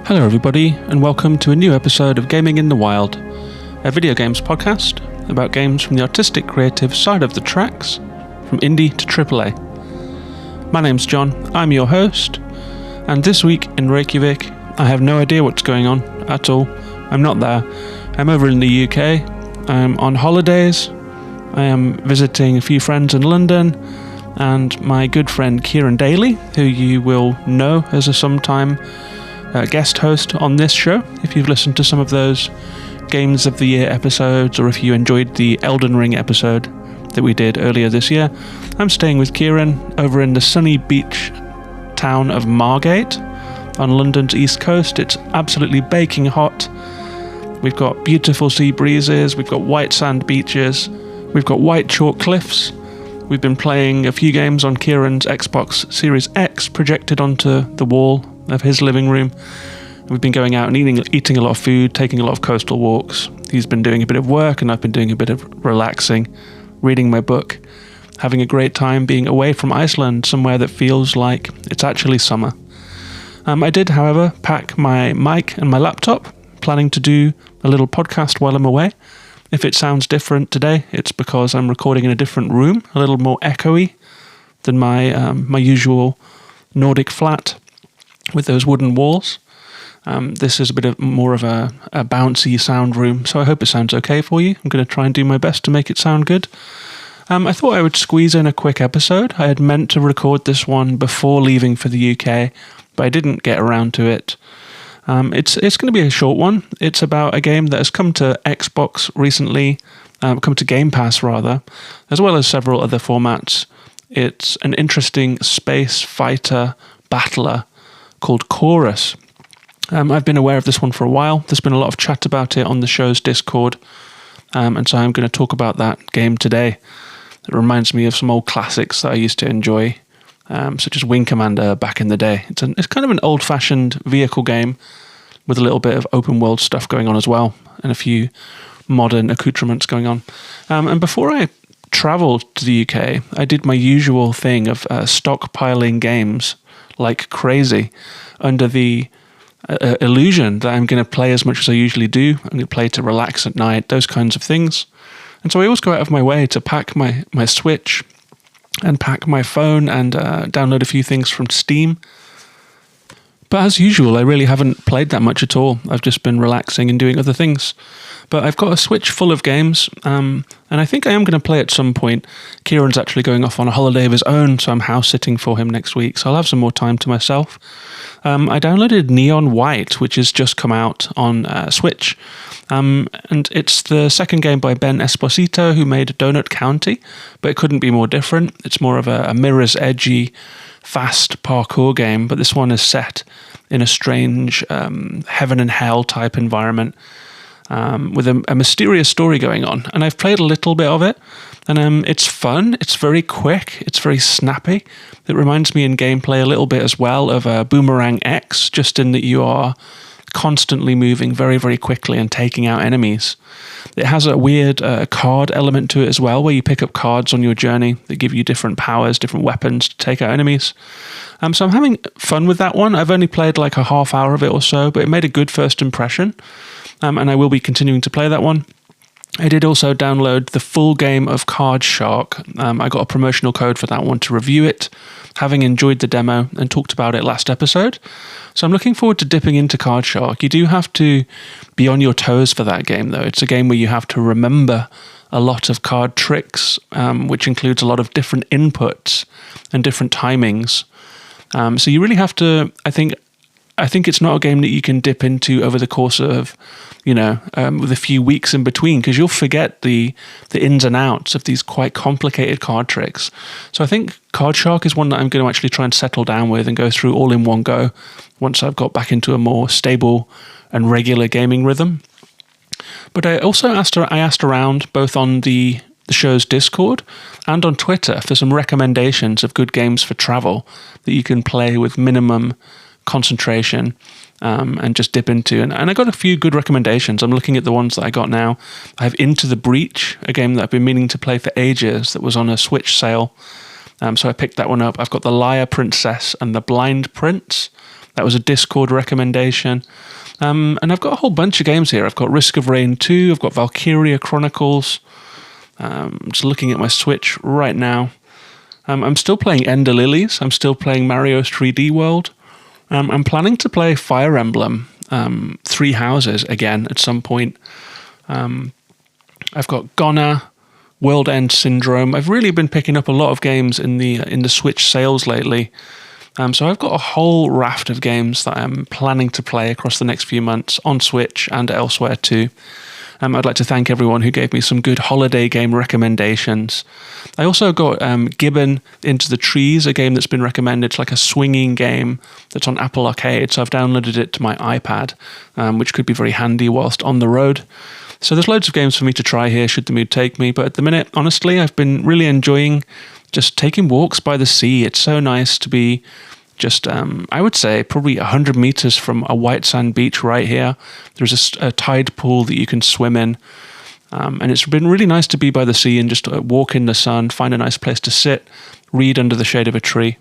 Hello everybody, and welcome to a new episode of Gaming in the Wild, a video games podcast about games from the artistic creative side of the tracks, from indie to AAA. My name's John, I'm your host, and this week in Reykjavik, I have no idea what's going on at all. I'm not there. I'm over in the UK, I'm on holidays, I am visiting a few friends in London, and my good friend Kieran Daly, who you will know as a sometime guest host on this show, if you've listened to some of those Games of the Year episodes, or if you enjoyed the Elden Ring episode that we did earlier this year. I'm staying with Kieran over in the sunny beach town of Margate on London's east coast. It's absolutely baking hot. We've got beautiful sea breezes, we've got white sand beaches, we've got white chalk cliffs. We've been playing a few games on Kieran's Xbox Series X projected onto the wall of his living room. We've been going out and eating a lot of food, taking a lot of coastal walks. He's been doing a bit of work and I've been doing a bit of relaxing, reading my book, having a great time being away from Iceland, somewhere that feels like it's actually summer. I did, however, pack my mic and my laptop, planning to do a little podcast while I'm away. If it sounds different today, it's because I'm recording in a different room, a little more echoey than my usual Nordic flat with those wooden walls. This is a bit more of a bouncy sound room, so I hope it sounds okay for you. I'm going to try and do my best to make it sound good. I thought I would squeeze in a quick episode. I had meant to record this one before leaving for the UK, but I didn't get around to it. It's going to be a short one. It's about a game that has come to Xbox recently, come to Game Pass rather, as well as several other formats. It's an interesting space fighter battler called CHORVS. I've been aware of this one for a while. There's been a lot of chat about it on the show's Discord, and so I'm going to talk about that game today. It reminds me of some old classics that I used to enjoy, such as Wing Commander back in the day. It's kind of an old-fashioned vehicle game with a little bit of open-world stuff going on as well, and a few modern accoutrements going on. And before I travelled to the UK, I did my usual thing of stockpiling games like crazy, under the illusion that I'm going to play as much as I usually do. I'm going to play to relax at night, those kinds of things. And so I always go out of my way to pack my Switch and pack my phone and download a few things from Steam. But as usual, I really haven't played that much at all. I've just been relaxing and doing other things. But I've got a Switch full of games, and I think I am going to play at some point. Kieran's actually going off on a holiday of his own, so I'm house-sitting for him next week, so I'll have some more time to myself. I downloaded Neon White, which has just come out on Switch, and it's the second game by Ben Esposito, who made Donut County, but it couldn't be more different. It's more of a mirror's edgy, fast parkour game, but this one is set in a strange heaven and hell type environment, with a mysterious story going on. And I've played a little bit of it, and it's fun, it's very quick, it's very snappy. It reminds me in gameplay a little bit as well of Boomerang X, just in that you are constantly moving very, very quickly and taking out enemies. It has a weird card element to it as well, where you pick up cards on your journey that give you different powers, different weapons to take out enemies. So I'm having fun with that one. I've only played like a half hour of it or so, but it made a good first impression. And I will be continuing to play that one. I did also download the full game of Card Shark. I got a promotional code for that one to review it, having enjoyed the demo and talked about it last episode. So I'm looking forward to dipping into Card Shark. You do have to be on your toes for that game, though. It's a game where you have to remember a lot of card tricks, which includes a lot of different inputs and different timings. So you really have to, I think it's not a game that you can dip into over the course of, with a few weeks in between, because you'll forget the ins and outs of these quite complicated card tricks. So I think Card Shark is one that I'm going to actually try and settle down with and go through all in one go once I've got back into a more stable and regular gaming rhythm. But I also asked around both on the show's Discord and on Twitter for some recommendations of good games for travel that you can play with minimum concentration and just dip into. And I got a few good recommendations. I'm looking at the ones that I got now. I have Into the Breach, a game that I've been meaning to play for ages that was on a Switch sale. So I picked that one up. I've got The Liar Princess and The Blind Prince. That was a Discord recommendation. And I've got a whole bunch of games here. I've got Risk of Rain 2, I've got Valkyria Chronicles. I'm just looking at my Switch right now. I'm still playing Ender Lilies. I'm still playing Mario's 3D World. I'm planning to play Fire Emblem, Three Houses again at some point. I've got Gonna, World End Syndrome. I've really been picking up a lot of games in the Switch sales lately. So I've got a whole raft of games that I'm planning to play across the next few months on Switch and elsewhere too. I'd like to thank everyone who gave me some good holiday game recommendations. I also got Gibbon Into the Trees, a game that's been recommended. It's like a swinging game that's on Apple Arcade, so I've downloaded it to my iPad, which could be very handy whilst on the road. So there's loads of games for me to try here should the mood take me, but at the minute, honestly, I've been really enjoying just taking walks by the sea. It's so nice to be just, I would say, probably 100 meters from a white sand beach right here. There's a tide pool that you can swim in. And it's been really nice to be by the sea and just walk in the sun, find a nice place to sit, read under the shade of a tree.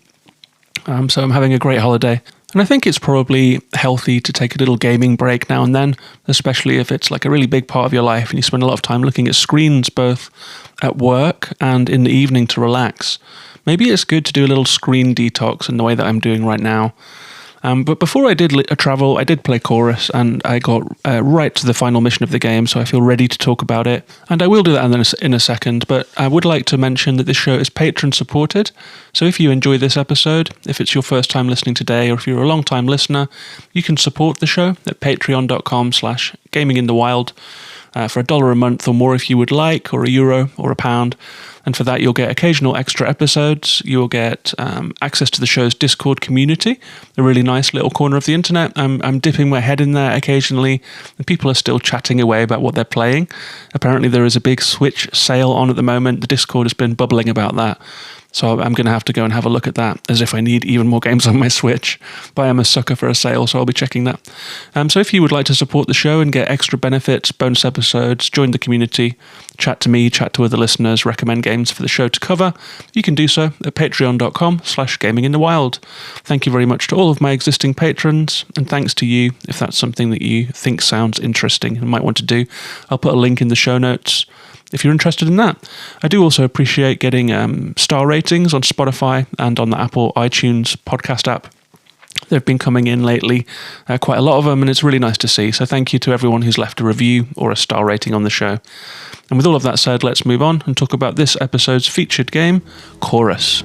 So I'm having a great holiday. And I think it's probably healthy to take a little gaming break now and then, especially if it's like a really big part of your life and you spend a lot of time looking at screens both at work and in the evening to relax. Maybe it's good to do a little screen detox in the way that I'm doing right now. But before I did travel, I did play Chorus, and I got right to the final mission of the game, so I feel ready to talk about it. And I will do that in a second, but I would like to mention that this show is Patreon supported. So if you enjoy this episode, if it's your first time listening today, or if you're a long time listener, you can support the show at patreon.com/gaminginthewild. For $1 a month or more if you would like, or €1 or £1. And for that, you'll get occasional extra episodes. You'll get access to the show's Discord community, a really nice little corner of the internet. I'm dipping my head in there occasionally, and people are still chatting away about what they're playing. Apparently, there is a big Switch sale on at the moment. The Discord has been bubbling about that. So I'm going to have to go and have a look at that, as if I need even more games on my Switch. But I am a sucker for a sale, so I'll be checking that. So if you would like to support the show and get extra benefits, bonus episodes, join the community, chat to me, chat to other listeners, recommend games for the show to cover, you can do so at patreon.com/gaminginthewild. Thank you very much to all of my existing patrons, and thanks to you if that's something that you think sounds interesting and might want to do. I'll put a link in the show notes if you're interested in that. I do also appreciate getting star ratings on Spotify and on the Apple iTunes podcast app. They've been coming in lately, quite a lot of them, and it's really nice to see. So thank you to everyone who's left a review or a star rating on the show. And with all of that said, let's move on and talk about this episode's featured game, Chorus.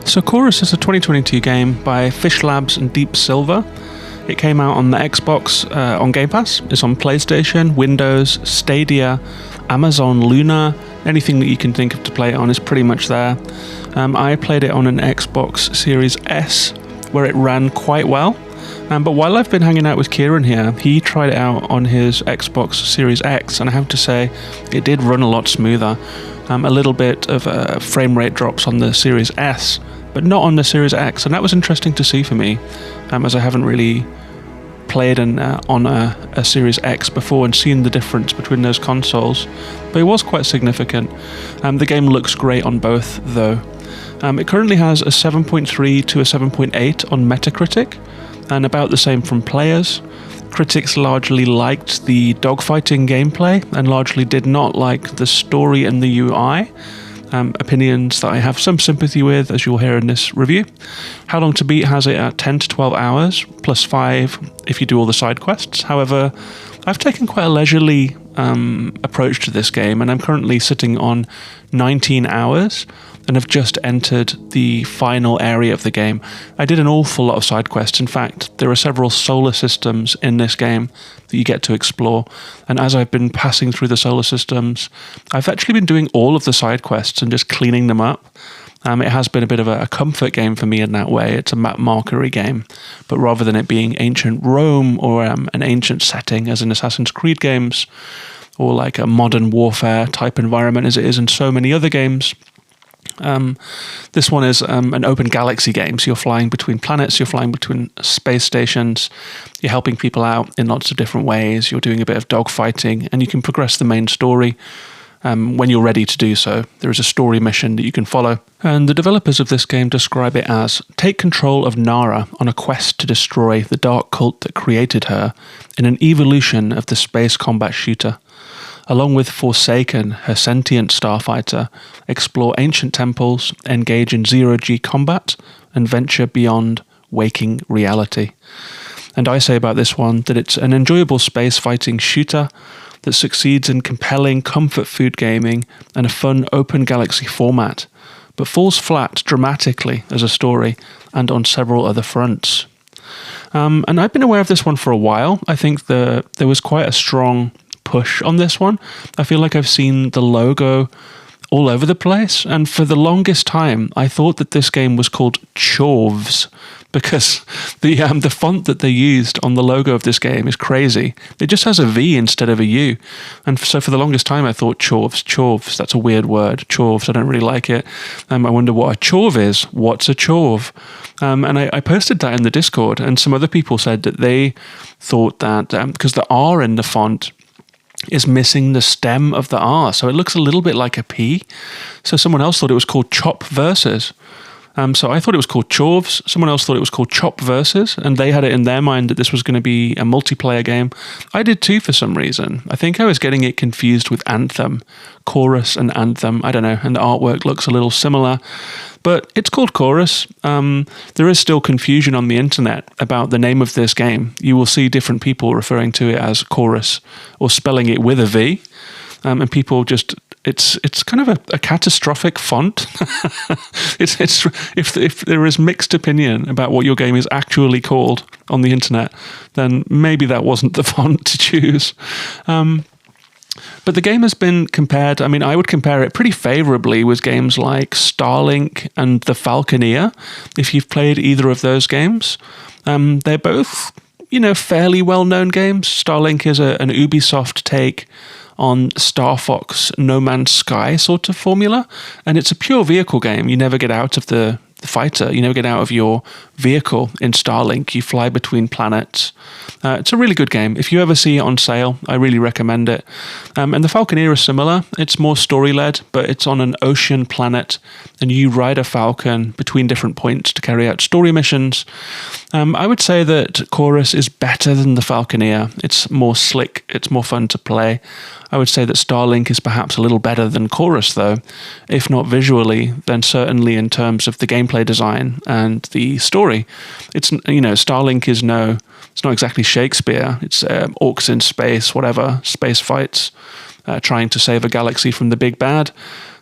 So Chorus is a 2022 game by Fish Labs and Deep Silver. It came out on the Xbox on Game Pass. It's on PlayStation, Windows, Stadia, Amazon Luna. Anything that you can think of to play it on is pretty much there. I played it on an Xbox Series S, where it ran quite well. But while I've been hanging out with Kieran here, he tried it out on his Xbox Series X, and I have to say, it did run a lot smoother. A little bit of frame rate drops on the Series S, but not on the Series X, and that was interesting to see for me, as I haven't really played on a Series X before and seen the difference between those consoles, but it was quite significant. The game looks great on both, though. It currently has a 7.3 to a 7.8 on Metacritic, and about the same from players. Critics largely liked the dogfighting gameplay and largely did not like the story and the UI. Opinions that I have some sympathy with, as you'll hear in this review. How Long to Beat has it at 10 to 12 hours, plus 5 if you do all the side quests. However, I've taken quite a leisurely approach to this game, and I'm currently sitting on 19 hours and have just entered the final area of the game. I did an awful lot of side quests. In fact, there are several solar systems in this game that you get to explore, and as I've been passing through the solar systems, I've actually been doing all of the side quests and just cleaning them up. It has been a bit of a comfort game for me in that way. It's a map markery game, but rather than it being ancient Rome or an ancient setting as in Assassin's Creed games, or like a modern warfare type environment as it is in so many other games. This one is an open galaxy game, so you're flying between planets, you're flying between space stations, you're helping people out in lots of different ways, you're doing a bit of dogfighting, and you can progress the main story when you're ready to do so. There is a story mission that you can follow. And the developers of this game describe it as, take control of Nara on a quest to destroy the dark cult that created her in an evolution of the space combat shooter. Along with Forsaken, her sentient starfighter, explore ancient temples, engage in zero-G combat, and venture beyond waking reality. And I say about this one that it's an enjoyable space fighting shooter that succeeds in compelling comfort food gaming and a fun open galaxy format, but falls flat dramatically as a story and on several other fronts. And I've been aware of this one for a while. I think there was quite a strong push on this one. I feel like I've seen the logo all over the place, and for the longest time I thought that this game was called CHORVS because the font that they used on the logo of this game is crazy. It just has a V instead of a U, and so for the longest time I thought CHORVS, that's a weird word, CHORVS, I don't really like it. I wonder what a CHORV is. What's a CHORV? And I posted that in the Discord, and some other people said that they thought that because the R in the font is missing the stem of the R, so it looks a little bit like a P. So someone else thought it was called Chop Versus. So I thought it was called CHORVS. Someone else thought it was called Chop Versus, and they had it in their mind that this was going to be a multiplayer game. I did too for some reason. I think I was getting it confused with Anthem, Chorus and Anthem. I don't know, and the artwork looks a little similar. But it's called Chorus. There is still confusion on the internet about the name of this game. You will see different people referring to it as Chorus or spelling it with a V. And people just, it's kind of a catastrophic font. If there is mixed opinion about what your game is actually called on the internet, then maybe that wasn't the font to choose. But the game has been compared, I mean, I would compare it pretty favorably with games like Starlink and The Falconeer, if you've played either of those games. They're both, fairly well-known games. Starlink is an Ubisoft take on Star Fox No Man's Sky sort of formula, and it's a pure vehicle game. You never get out of the fighter, you never get out of your vehicle in Starlink. You fly between planets. It's a really good game. If you ever see it on sale, I really recommend it. And the Falconeer is similar. It's more story-led, but it's on an ocean planet, and you ride a falcon between different points to carry out story missions. I would say that Chorus is better than the Falconeer. It's more slick. It's more fun to play. I would say that Starlink is perhaps a little better than Chorus, though. If not visually, then certainly in terms of the gameplay design and the story. It's, Starlink is it's not exactly Shakespeare. It's orcs in space, whatever, space fights, trying to save a galaxy from the big bad.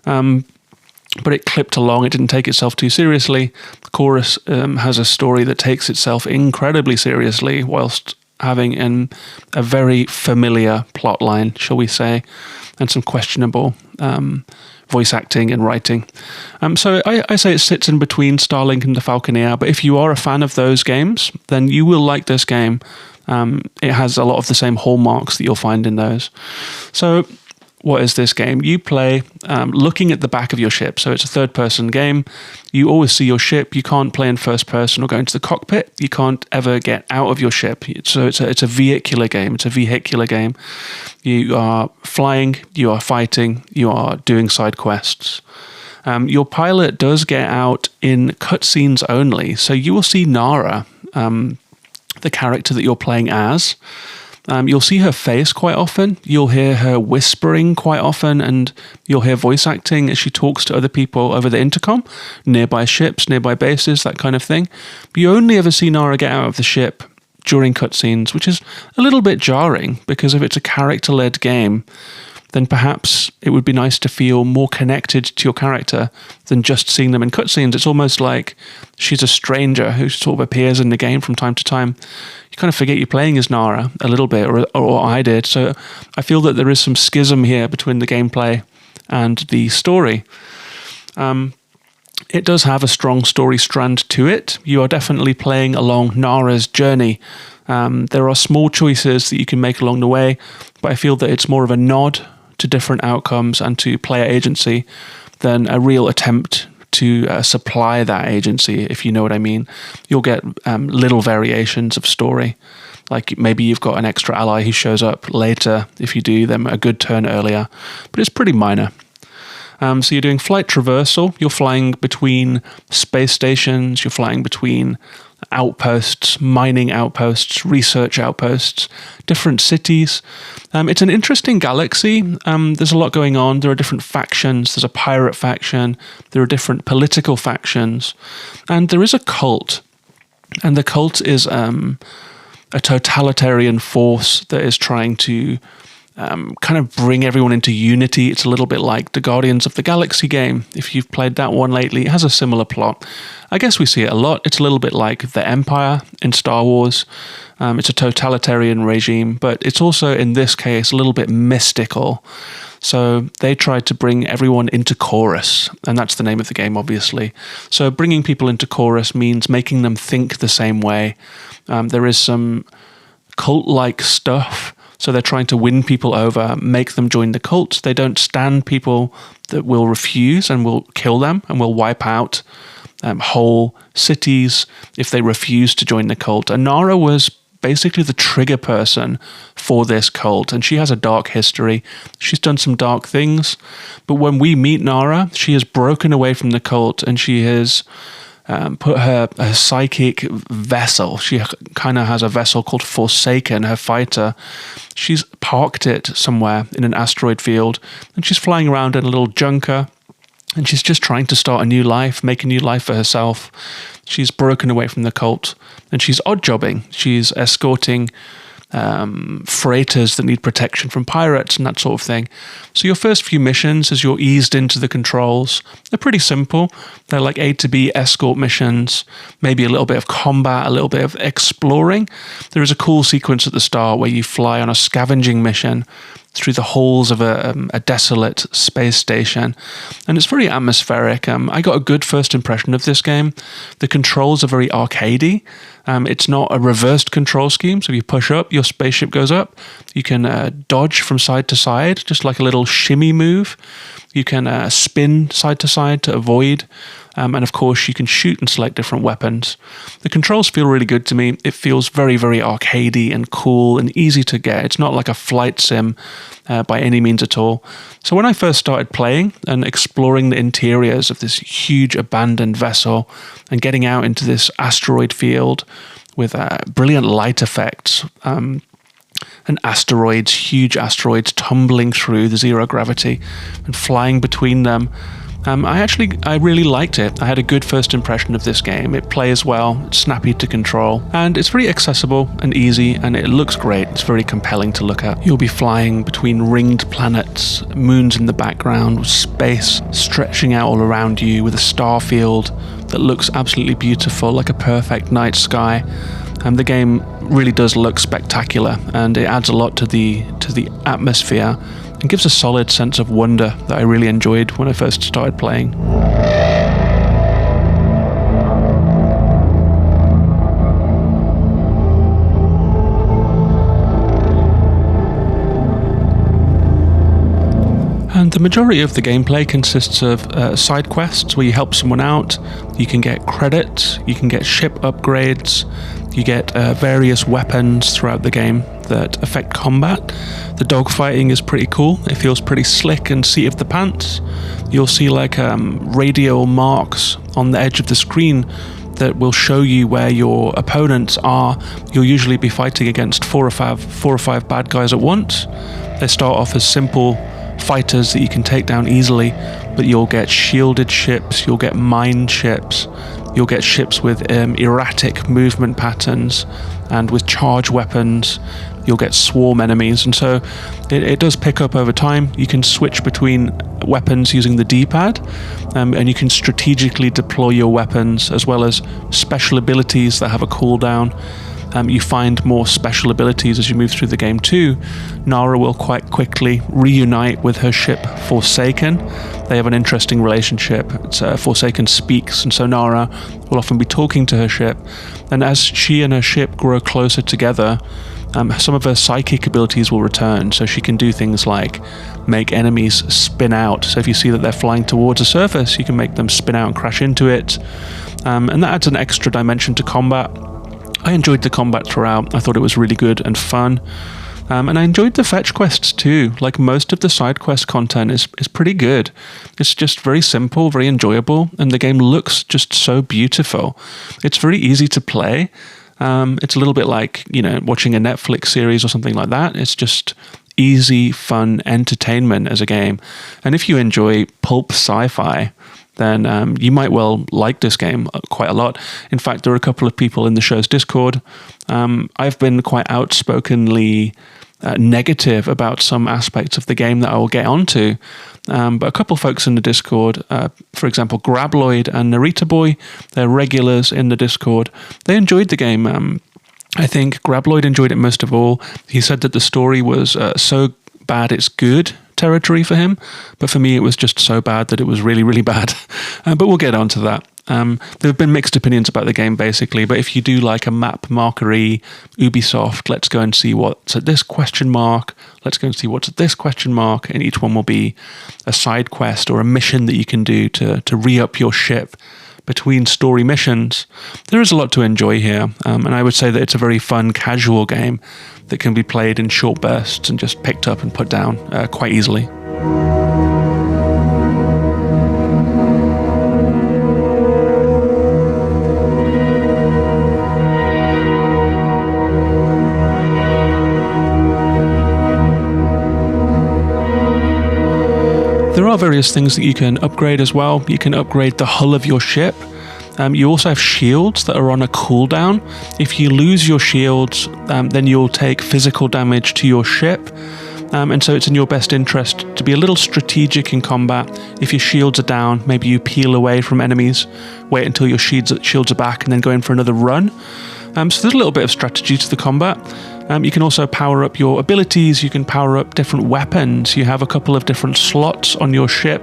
But it clipped along. It didn't take itself too seriously. Chorus has a story that takes itself incredibly seriously whilst having a very familiar plot line, shall we say, and some questionable voice acting and writing. So I say it sits in between Starlink and the Falconeer, but if you are a fan of those games, then you will like this game. It has a lot of the same hallmarks that you'll find in those. So what is this game? You play looking at the back of your ship. So it's a third-person game. You always see your ship. You can't play in first person or go into the cockpit. You can't ever get out of your ship. So it's a vehicular game. It's a vehicular game. You are flying. You are fighting. You are doing side quests. Your pilot does get out in cutscenes only. So you will see Nara, the character that you're playing as. You'll see her face quite often, you'll hear her whispering quite often, and you'll hear voice acting as she talks to other people over the intercom, nearby ships, nearby bases, that kind of thing. But you only ever see Nara get out of the ship during cutscenes, which is a little bit jarring, because if it's a character-led game, then perhaps it would be nice to feel more connected to your character than just seeing them in cutscenes. It's almost like she's a stranger who sort of appears in the game from time to time. You kind of forget you're playing as Nara a little bit, or I did. So I feel that there is some schism here between the gameplay and the story. It does have a strong story strand to it. You are definitely playing along Nara's journey There are small choices that you can make along the way, but I feel that it's more of a nod to different outcomes and to player agency than a real attempt to supply that agency, if you know what I mean. You'll get little variations of story. Like maybe you've got an extra ally who shows up later if you do them a good turn earlier, but it's pretty minor. So you're doing flight traversal, you're flying between space stations, you're flying between outposts, mining outposts, research outposts, different cities. It's an interesting galaxy. There's a lot going on. There are different factions. There's a pirate faction. There are different political factions. And there is a cult. And the cult is a totalitarian force that is trying to kind of bring everyone into unity. It's a little bit like the Guardians of the Galaxy game. If you've played that one lately, it has a similar plot. I guess we see it a lot. It's a little bit like the Empire in Star Wars. It's a totalitarian regime, but it's also, in this case, a little bit mystical. So they tried to bring everyone into chorus, and that's the name of the game, obviously. So bringing people into chorus means making them think the same way. There is some cult-like stuff. So they're trying to win people over, make them join the cult. They don't stand people that will refuse and will kill them and will wipe out whole cities if they refuse to join the cult. And Nara was basically the trigger person for this cult, and she has a dark history. She's done some dark things, but when we meet Nara, she has broken away from the cult, and she has put her psychic vessel. She kind of has a vessel called Forsaken, her fighter. She's parked it somewhere in an asteroid field, and she's flying around in a little junker, and she's just trying to start a new life, make a new life for herself. She's broken away from the cult, and she's odd jobbing. She's escorting freighters that need protection from pirates and that sort of thing. So your first few missions, as you're eased into the controls, they're pretty simple. They're like A to B escort missions, maybe a little bit of combat, a little bit of exploring. There is a cool sequence at the start where you fly on a scavenging mission through the halls of a desolate space station, and it's very atmospheric. I got a good first impression of this game. The controls are very arcadey. It's not a reversed control scheme, so if you push up, your spaceship goes up. You can dodge from side to side, just like a little shimmy move. You can spin side to side to avoid, and of course you can shoot and select different weapons. The controls feel really good to me. It feels very, very arcadey and cool and easy to get. It's not like a flight sim by any means at all. So when I first started playing and exploring the interiors of this huge abandoned vessel and getting out into this asteroid field with brilliant light effects, and asteroids, huge asteroids tumbling through the zero gravity and flying between them. I really liked it. I had a good first impression of this game. It plays well, it's snappy to control, and it's very accessible and easy, and it looks great. It's very compelling to look at. You'll be flying between ringed planets, moons in the background, space stretching out all around you with a star field that looks absolutely beautiful, like a perfect night sky. And the game really does look spectacular, and it adds a lot to the atmosphere and gives a solid sense of wonder that I really enjoyed when I first started playing. And the majority of the gameplay consists of side quests where you help someone out. You can get credits, you can get ship upgrades, you get various weapons throughout the game that affect combat. The dogfighting is pretty cool. It feels pretty slick and seat of the pants. You'll see like radial marks on the edge of the screen that will show you where your opponents are. You'll usually be fighting against four or five bad guys at once. They start off as simple fighters that you can take down easily, but you'll get shielded ships, you'll get mined ships, you'll get ships with erratic movement patterns and with charge weapons. You'll get swarm enemies, and so it does pick up over time. You can switch between weapons using the D-pad, and you can strategically deploy your weapons as well as special abilities that have a cooldown. you find more special abilities as you move through the game too. Nara will quite quickly reunite with her ship Forsaken. They have an interesting relationship. Forsaken speaks, and so Nara will often be talking to her ship. And as she and her ship grow closer together, some of her psychic abilities will return, so she can do things like make enemies spin out. So if you see that they're flying towards a surface, you can make them spin out and crash into it. And that adds an extra dimension to combat. I enjoyed the combat throughout. I thought it was really good and fun. And I enjoyed the fetch quests too. Like, most of the side quest content is pretty good. It's just very simple, very enjoyable, and the game looks just so beautiful. It's very easy to play. It's a little bit like, watching a Netflix series or something like that. It's just easy, fun entertainment as a game. And if you enjoy pulp sci-fi, then you might well like this game quite a lot. In fact, there are a couple of people in the show's Discord. I've been quite outspokenly negative about some aspects of the game that I will get onto. But a couple of folks in the Discord, for example, Grabloid and Narita Boy, they're regulars in the Discord. They enjoyed the game. I think Grabloid enjoyed it most of all. He said that the story was so bad it's good territory for him, but for me it was just so bad that it was really, really bad. But we'll get on to that. There have been mixed opinions about the game, basically, but if you do like a map markery, Ubisoft, let's go and see what's at this question mark, let's go and see what's at this question mark, and each one will be a side quest or a mission that you can do to re-up your ship between story missions. There is a lot to enjoy here, and I would say that it's a very fun, casual game that can be played in short bursts and just picked up and put down quite easily. There are various things that you can upgrade as well. You can upgrade the hull of your ship. You also have shields that are on a cooldown. If you lose your shields, then you'll take physical damage to your ship. And so it's in your best interest to be a little strategic in combat. If your shields are down, maybe you peel away from enemies, wait until your shields are back, and then go in for another run. So there's a little bit of strategy to the combat. You can also power up your abilities. You can power up different weapons. You have a couple of different slots on your ship.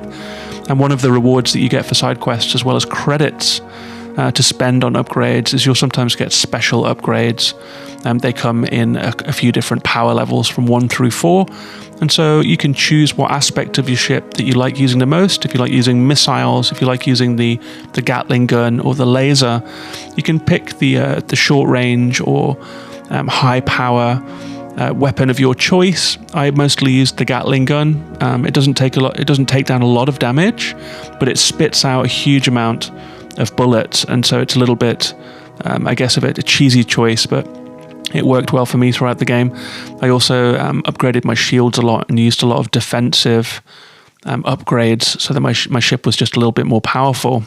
And one of the rewards that you get for side quests, as well as credits to spend on upgrades, is you'll sometimes get special upgrades. They come in a few different power levels from 1 through 4. And so you can choose what aspect of your ship that you like using the most. If you like using missiles, if you like using the Gatling gun or the laser, you can pick the short range or high power weapon of your choice. I mostly use the Gatling gun. It doesn't take down a lot of damage, but it spits out a huge amount of bullets, and so it's a little bit, I guess, a cheesy choice, but it worked well for me throughout the game. I also upgraded my shields a lot and used a lot of defensive upgrades so that my ship was just a little bit more powerful.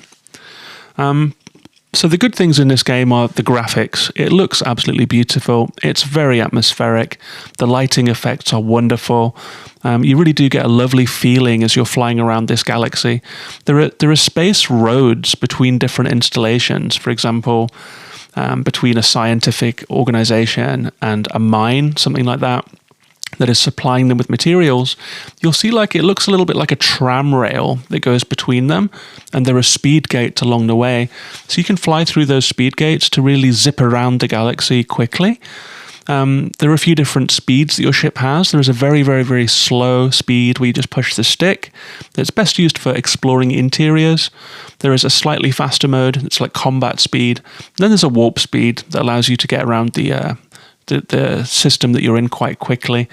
So the good things in this game are the graphics. It looks absolutely beautiful. It's very atmospheric. The lighting effects are wonderful. You really do get a lovely feeling as you're flying around this galaxy. There are space roads between different installations. For example, between a scientific organization and a mine, something like that is supplying them with materials, you'll see like it looks a little bit like a tram rail that goes between them, and there are speed gates along the way. So you can fly through those speed gates to really zip around the galaxy quickly. There are a few different speeds that your ship has. There is a very, very, very slow speed where you just push the stick. That's best used for exploring interiors. There is a slightly faster mode. It's like combat speed. Then there's a warp speed that allows you to get around the system that you're in quite quickly.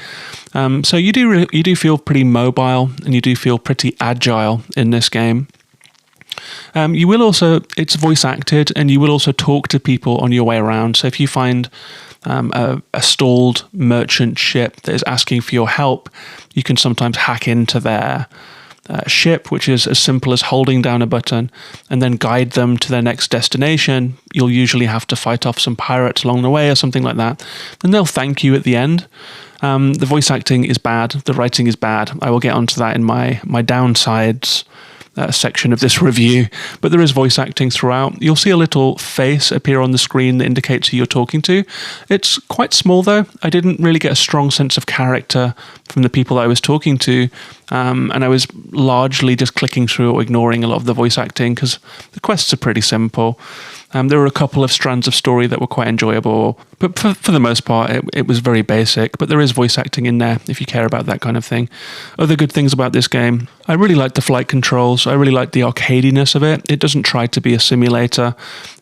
So you do feel pretty mobile, and you do feel pretty agile in this game. You will also, it's voice acted, and you will also talk to people on your way around. So if you find a stalled merchant ship that is asking for your help, you can sometimes hack into their ship, which is as simple as holding down a button and then guide them to their next destination. You'll usually have to fight off some pirates along the way or something like that, and they'll thank you at the end. The voice acting is bad, the writing is bad. I will get onto that in my downsides section of this review, but there is voice acting throughout. You'll see a little face appear on the screen that indicates who you're talking to. It's quite small though. I didn't really get a strong sense of character from the people I was talking to, and I was largely just clicking through or ignoring a lot of the voice acting because the quests are pretty simple. There were a couple of strands of story that were quite enjoyable, but for the most part, it was very basic. But there is voice acting in there if you care about that kind of thing. Other good things about this game, I really like the flight controls. I really like the arcadiness of it. It doesn't try to be a simulator.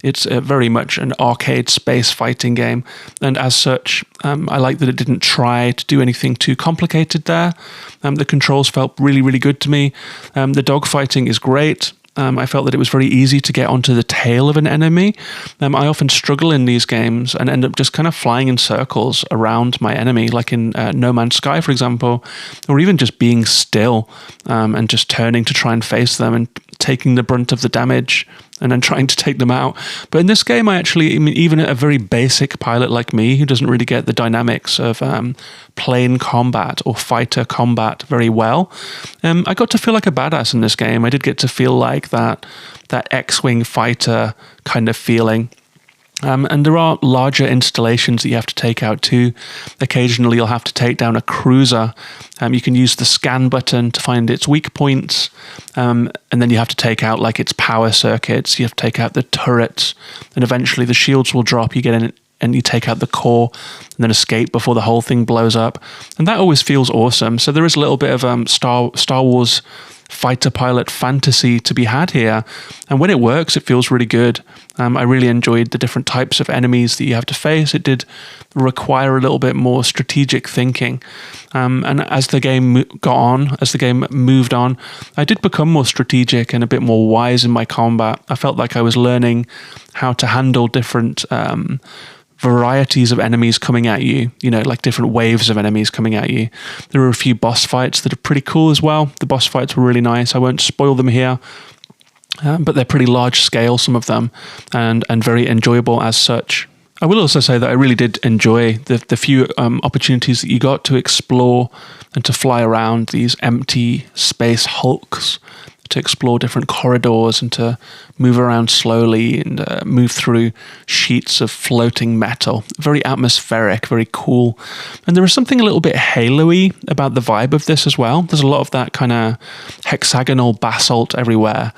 It's very much an arcade space fighting game. And as such, I like that it didn't try to do anything too complicated there. The controls felt really, really good to me. The dogfighting is great. I felt that it was very easy to get onto the tail of an enemy. I often struggle in these games and end up just kind of flying in circles around my enemy, like in No Man's Sky, for example, or even just being still and just turning to try and face them and taking the brunt of the damage and then trying to take them out. But in this game, even a very basic pilot like me, who doesn't really get the dynamics of plane combat or fighter combat very well, I got to feel like a badass in this game. I did get to feel like that X-Wing fighter kind of feeling. And there are larger installations that you have to take out too. Occasionally you'll have to take down a cruiser. You can use the scan button to find its weak points. And then you have to take out like its power circuits. You have to take out the turrets. And eventually the shields will drop. You get in and you take out the core and then escape before the whole thing blows up. And that always feels awesome. So there is a little bit of Star Wars fighter pilot fantasy to be had here, and when it works it feels really good. I really enjoyed the different types of enemies that you have to face. It did require a little bit more strategic thinking, and as the game moved on, I did become more strategic and a bit more wise in my combat. I felt like I was learning how to handle different varieties of enemies coming at you, like different waves of enemies coming at you. There were a few boss fights that are pretty cool as well. The boss fights were really nice. I won't spoil them here, but they're pretty large scale, some of them, and very enjoyable as such. I will also say that I really did enjoy the few opportunities that you got to explore and to fly around these empty space hulks, to explore different corridors and to move around slowly and move through sheets of floating metal. Very atmospheric, very cool. And there was something a little bit Halo-y about the vibe of this as well. There's a lot of that kind of hexagonal basalt everywhere.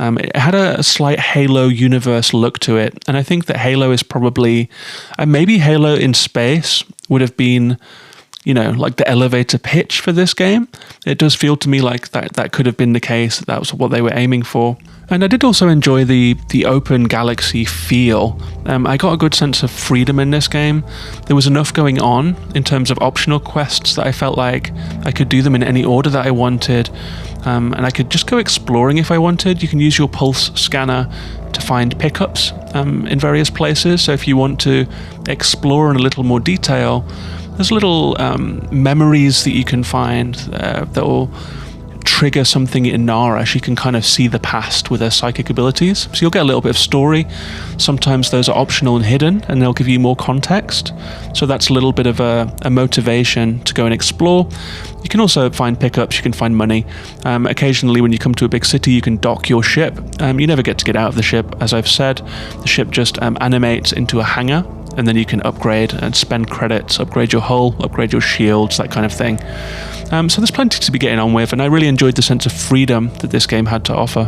It had a slight Halo universe look to it. And I think that Halo is probably, maybe Halo in space would have been, like the elevator pitch for this game. It does feel to me like that could have been the case. That was what they were aiming for. And I did also enjoy the open galaxy feel. I got a good sense of freedom in this game. There was enough going on in terms of optional quests that I felt like I could do them in any order that I wanted. And I could just go exploring if I wanted. You can use your pulse scanner to find pickups in various places. So if you want to explore in a little more detail, there's little memories that you can find that will trigger something in Nara. She can kind of see the past with her psychic abilities. So you'll get a little bit of story. Sometimes those are optional and hidden, and they'll give you more context. So that's a little bit of a motivation to go and explore. You can also find pickups, you can find money. Occasionally when you come to a big city, you can dock your ship. You never get to get out of the ship, as I've said. The ship just animates into a hangar, and then you can upgrade and spend credits, upgrade your hull, upgrade your shields, that kind of thing. So there's plenty to be getting on with, and I really enjoyed the sense of freedom that this game had to offer.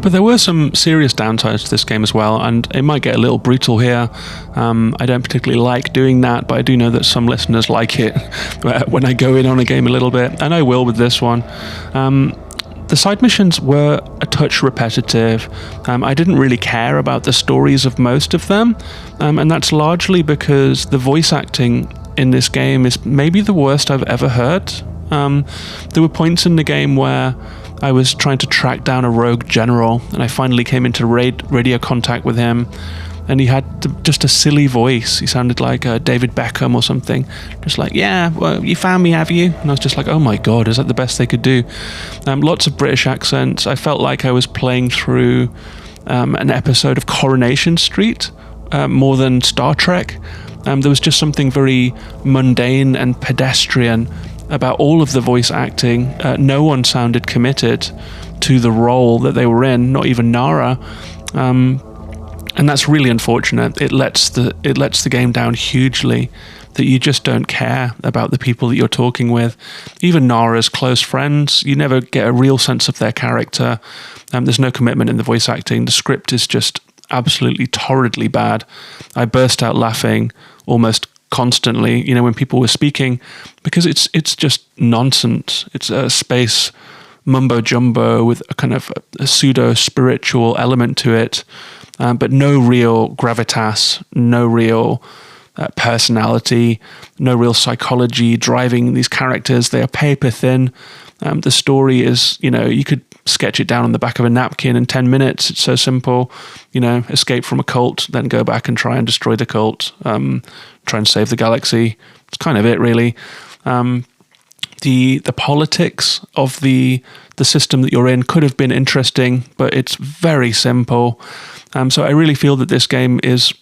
But there were some serious downsides to this game as well, and it might get a little brutal here. I don't particularly like doing that, but I do know that some listeners like it when I go in on a game a little bit, and I will with this one. The side missions were a touch repetitive. I didn't really care about the stories of most of them, and that's largely because the voice acting in this game is maybe the worst I've ever heard. There were points in the game where I was trying to track down a rogue general, and I finally came into radio contact with him, and he had just a silly voice. He sounded like David Beckham or something. Just like, yeah, well, you found me, have you? And I was just like, oh my God, is that the best they could do? Lots of British accents. I felt like I was playing through an episode of Coronation Street more than Star Trek. There was just something very mundane and pedestrian about all of the voice acting. No one sounded committed to the role that they were in, not even Nara. And that's really unfortunate. It lets the game down hugely, that you just don't care about the people that you're talking with. Even Nara's close friends, you never get a real sense of their character. There's no commitment in the voice acting. The script is just absolutely torridly bad. I burst out laughing almost constantly, when people were speaking, because it's just nonsense. It's a space mumbo jumbo with a kind of a pseudo spiritual element to it. But no real gravitas, no real personality, no real psychology driving these characters. They are paper thin. The story is, you could sketch it down on the back of a napkin in 10 minutes. It's so simple, escape from a cult, then go back and try and destroy the cult, try and save the galaxy. It's kind of it, really. The politics of the system that you're in could have been interesting, but it's very simple. So I really feel that this game is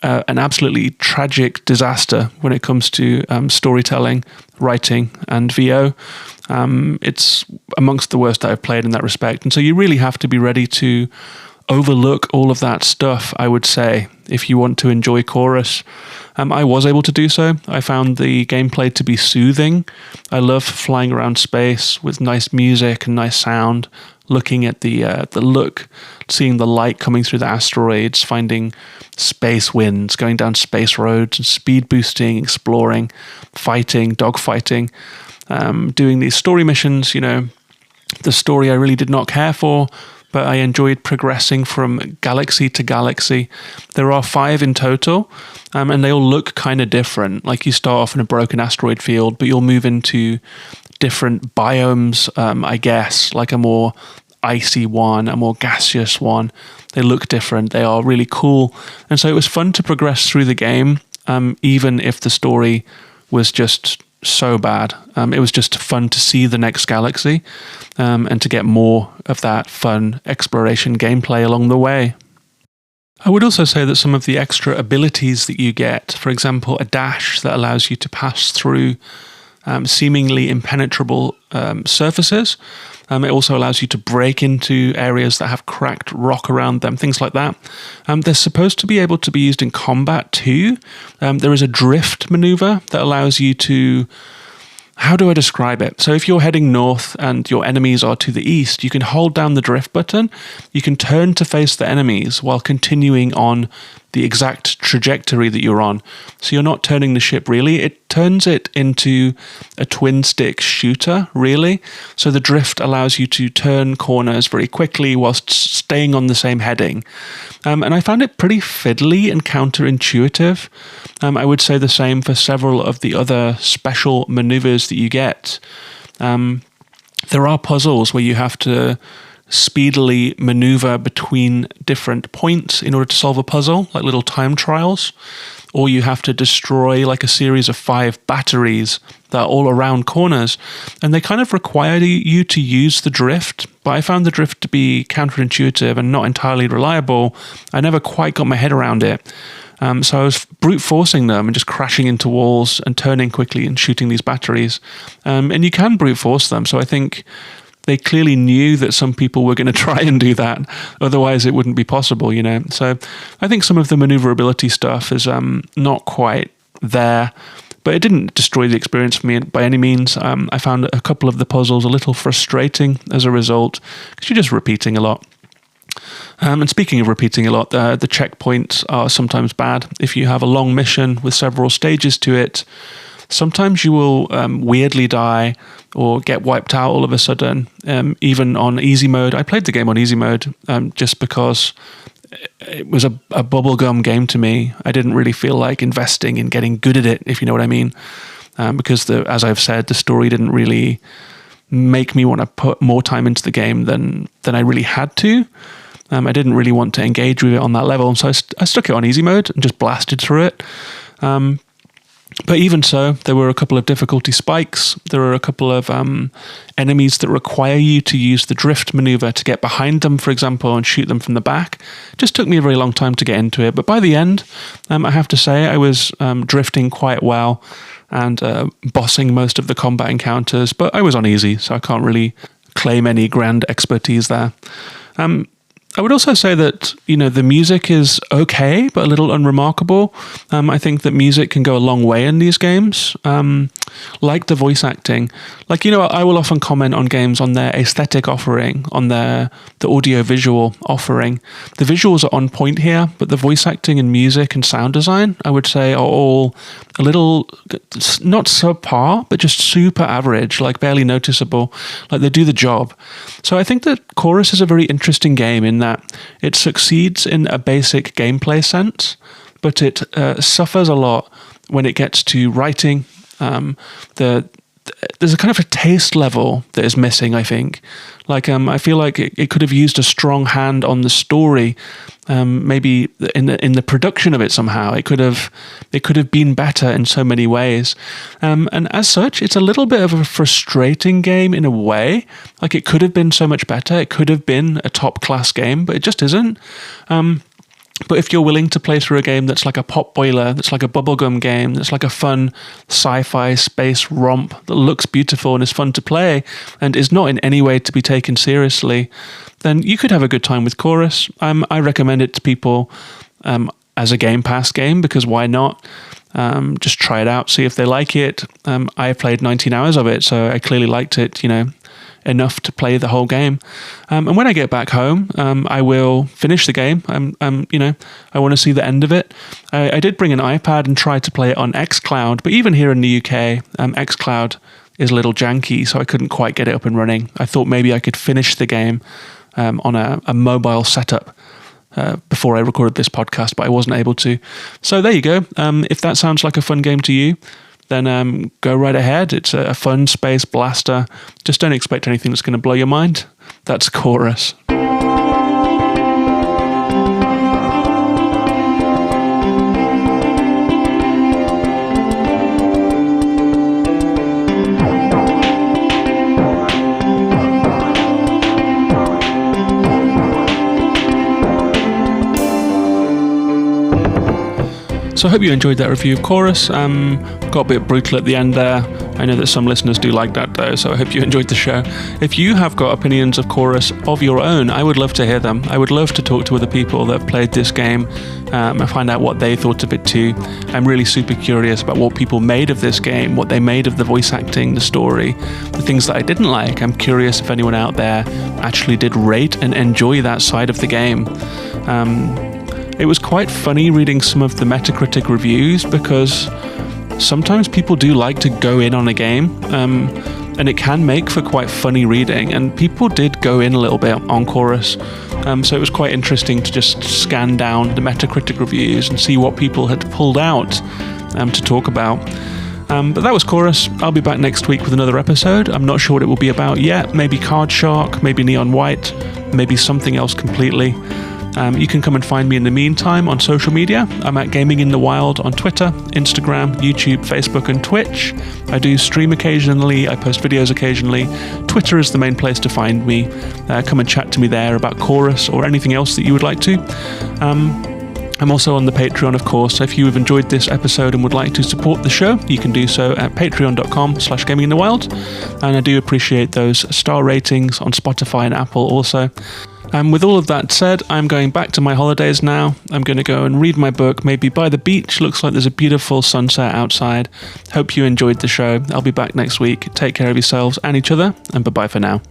an absolutely tragic disaster when it comes to storytelling, writing, and VO. It's amongst the worst I've played in that respect. And so you really have to be ready to overlook all of that stuff, I would say, if you want to enjoy Chorus. I was able to do so. I found the gameplay to be soothing. I love flying around space with nice music and nice sound, looking at the look, seeing the light coming through the asteroids, finding space winds, going down space roads, and speed boosting, exploring, fighting, dogfighting, doing these story missions. The story I really did not care for, but I enjoyed progressing from galaxy to galaxy. There are 5 in total, and they all look kind of different. Like you start off in a broken asteroid field, but you'll move into different biomes, I guess, like a more icy one, a more gaseous one. They look different. They are really cool. And so it was fun to progress through the game, even if the story was just so bad. It was just fun to see the next galaxy and to get more of that fun exploration gameplay along the way. I would also say that some of the extra abilities that you get, for example, a dash that allows you to pass through seemingly impenetrable surfaces. It also allows you to break into areas that have cracked rock around them, things like that. They're supposed to be able to be used in combat too. There is a drift maneuver that allows you to... How do I describe it? So if you're heading north and your enemies are to the east, you can hold down the drift button. You can turn to face the enemies while continuing on the exact trajectory that you're on. So you're not turning the ship really. It turns it into a twin stick shooter, really. So the drift allows you to turn corners very quickly whilst staying on the same heading. And I found it pretty fiddly and counterintuitive. I would say the same for several of the other special maneuvers that you get. There are puzzles where you have to speedily maneuver between different points in order to solve a puzzle, like little time trials, or you have to destroy like a series of 5 batteries that are all around corners, and they kind of require you to use the drift, but I found the drift to be counterintuitive and not entirely reliable. I never quite got my head around it. So I was brute forcing them and just crashing into walls and turning quickly and shooting these batteries. And you can brute force them, so I think they clearly knew that some people were going to try and do that. Otherwise, it wouldn't be possible, So I think some of the maneuverability stuff is not quite there, but it didn't destroy the experience for me by any means. I found a couple of the puzzles a little frustrating as a result, because you're just repeating a lot. And speaking of repeating a lot, the checkpoints are sometimes bad. If you have a long mission with several stages to it, sometimes you will weirdly die or get wiped out all of a sudden, even on easy mode. I played the game on easy mode just because it was a bubblegum game to me. I didn't really feel like investing in getting good at it, if you know what I mean, because, as I've said, the story didn't really make me want to put more time into the game than I really had to. I didn't really want to engage with it on that level, so I stuck it on easy mode and just blasted through it. But even so, there were a couple of difficulty spikes. There were a couple of enemies that require you to use the drift maneuver to get behind them, for example, and shoot them from the back. It just took me a very long time to get into it. But by the end, I have to say, I was drifting quite well and bossing most of the combat encounters. But I was on easy, so I can't really claim any grand expertise there. I would also say that, the music is okay, but a little unremarkable. I think that music can go a long way in these games, like the voice acting. I will often comment on games on their aesthetic offering, on the audio-visual offering. The visuals are on point here, but the voice acting and music and sound design, I would say, are all a little, not subpar, but just super average, barely noticeable. They do the job. So I think that Chorus is a very interesting game in that it succeeds in a basic gameplay sense, but it suffers a lot when it gets to writing. There's a kind of a taste level that is missing, I think. I feel like it could have used a strong hand on the story, maybe in the production of it somehow. It could have been better in so many ways. And as such, it's a little bit of a frustrating game in a way. It could have been so much better. It could have been a top-class game, but it just isn't. But if you're willing to play through a game that's like a pop boiler, that's like a bubblegum game, that's like a fun sci-fi space romp that looks beautiful and is fun to play and is not in any way to be taken seriously, then you could have a good time with Chorus. I recommend it to people as a Game Pass game, because why not? Just try it out, see if they like it. I played 19 hours of it, so I clearly liked it, enough to play the whole game. And when I get back home, I will finish the game. I want to see the end of it. I did bring an iPad and try to play it on xCloud, but even here in the UK, xCloud is a little janky, so I couldn't quite get it up and running. I thought maybe I could finish the game on a mobile setup before I recorded this podcast, but I wasn't able to. So there you go. If that sounds like a fun game to you, then go right ahead. It's a fun space blaster. Just don't expect anything that's going to blow your mind. That's Chorus. So I hope you enjoyed that review of Chorus. Got a bit brutal at the end there. I know that some listeners do like that though, so I hope you enjoyed the show. If you have got opinions of Chorus of your own, I would love to hear them. I would love to talk to other people that have played this game and find out what they thought of it too. I'm really super curious about what people made of this game, what they made of the voice acting, the story, the things that I didn't like. I'm curious if anyone out there actually did rate and enjoy that side of the game. It was quite funny reading some of the Metacritic reviews, because sometimes people do like to go in on a game, and it can make for quite funny reading, and people did go in a little bit on Chorus. So it was quite interesting to just scan down the Metacritic reviews and see what people had pulled out to talk about. But that was Chorus. I'll be back next week with another episode. I'm not sure what it will be about yet. Maybe Card Shark, maybe Neon White, maybe something else completely. You can come and find me in the meantime on social media. I'm at Gaming in the Wild on Twitter, Instagram, YouTube, Facebook and Twitch. I do stream occasionally, I post videos occasionally. Twitter is the main place to find me. Come and chat to me there about Chorus or anything else that you would like to. I'm also on the Patreon, of course, so if you have enjoyed this episode and would like to support the show, you can do so at patreon.com/gaminginthewild. And I do appreciate those star ratings on Spotify and Apple also. With all of that said, I'm going back to my holidays now. I'm going to go and read my book, maybe by the beach. Looks like there's a beautiful sunset outside. Hope you enjoyed the show. I'll be back next week. Take care of yourselves and each other, and bye-bye for now.